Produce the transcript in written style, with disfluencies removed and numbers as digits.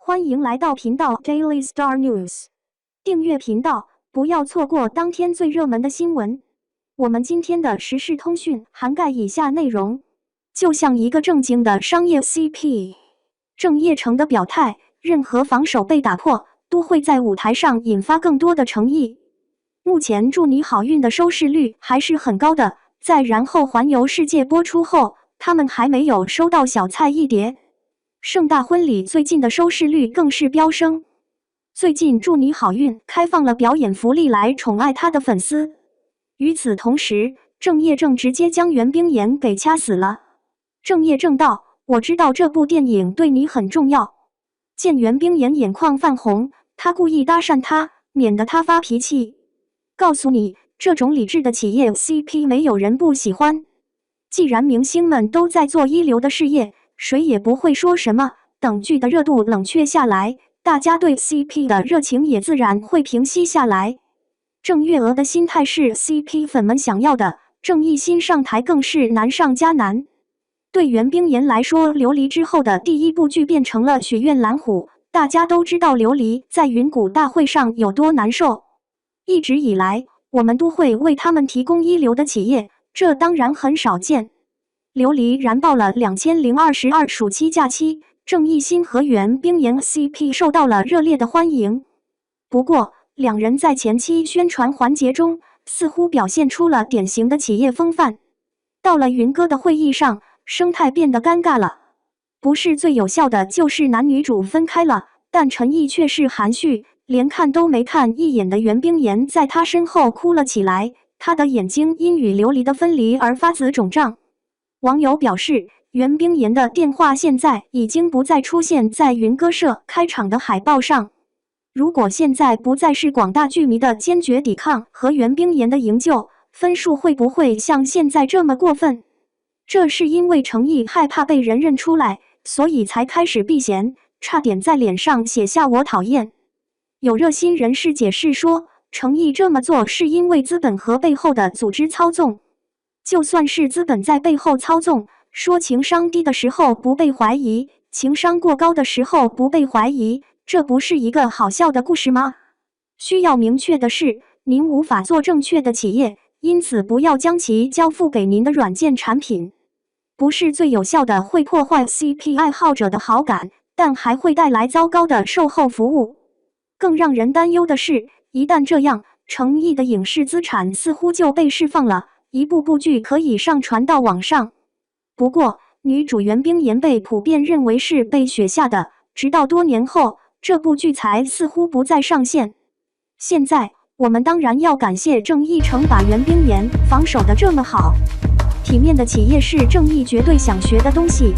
欢迎来到频道 Daily Star News， 订阅频道，不要错过当天最热门的新闻。我们今天的时事通讯涵盖以下内容：就像一个正经的商业 CP， 郑业成的表态，任何防守被打破，都会在舞台上引发更多的诚意。目前祝你好运的收视率还是很高的，在然后环游世界播出后，他们还没有收到小菜一碟。盛大婚礼最近的收视率更是飙升。最近祝你好运开放了表演福利来宠爱他的粉丝。与此同时，郑业正直接将袁冰妍给掐死了。郑业正道：我知道这部电影对你很重要。见袁冰妍眼眶泛红，他故意搭讪她，免得她发脾气。告诉你，这种理智的企业 CP 没有人不喜欢。既然明星们都在做一流的事业，谁也不会说什么。等剧的热度冷却下来，大家对 CP 的热情也自然会平息下来。郑月娥的心态是 CP 粉们想要的，郑义欣上台更是难上加难。对袁冰妍来说，琉璃之后的第一部剧变成了许愿蓝虎。大家都知道琉璃在云谷大会上有多难受。一直以来，我们都会为他们提供一流的企业，这当然很少见。琉璃燃爆了2022暑期假期，郑义欣和袁冰妍 CP 受到了热烈的欢迎。不过，两人在前期宣传环节中似乎表现出了典型的企业风范。到了云哥的会议上，生态变得尴尬了。不是最有效的就是男女主分开了，但陈毅却是含蓄，连看都没看一眼的袁冰妍在他身后哭了起来，他的眼睛因与琉璃的分离而发紫肿胀。网友表示，袁冰妍的电话现在已经不再出现在云歌社开场的海报上。如果现在不再是广大剧迷的坚决抵抗和袁冰妍的营救，分数会不会像现在这么过分？这是因为程毅害怕被人认出来，所以才开始避嫌，差点在脸上写下我讨厌。有热心人士解释说，程毅这么做是因为资本和背后的组织操纵。就算是资本在背后操纵，说情商低的时候不被怀疑，情商过高的时候不被怀疑，这不是一个好笑的故事吗？需要明确的是，您无法做正确的企业，因此不要将其交付给您的软件产品。不是最有效的会破坏 CP 爱好者的好感，但还会带来糟糕的售后服务。更让人担忧的是，一旦这样，程毅的影视资产似乎就被释放了。一部部剧可以上传到网上。不过，女主袁冰妍被普遍认为是被雪下的，直到多年后，这部剧才似乎不再上线。现在，我们当然要感谢郑义成把袁冰妍防守得这么好。体面的企业是郑义绝对想学的东西。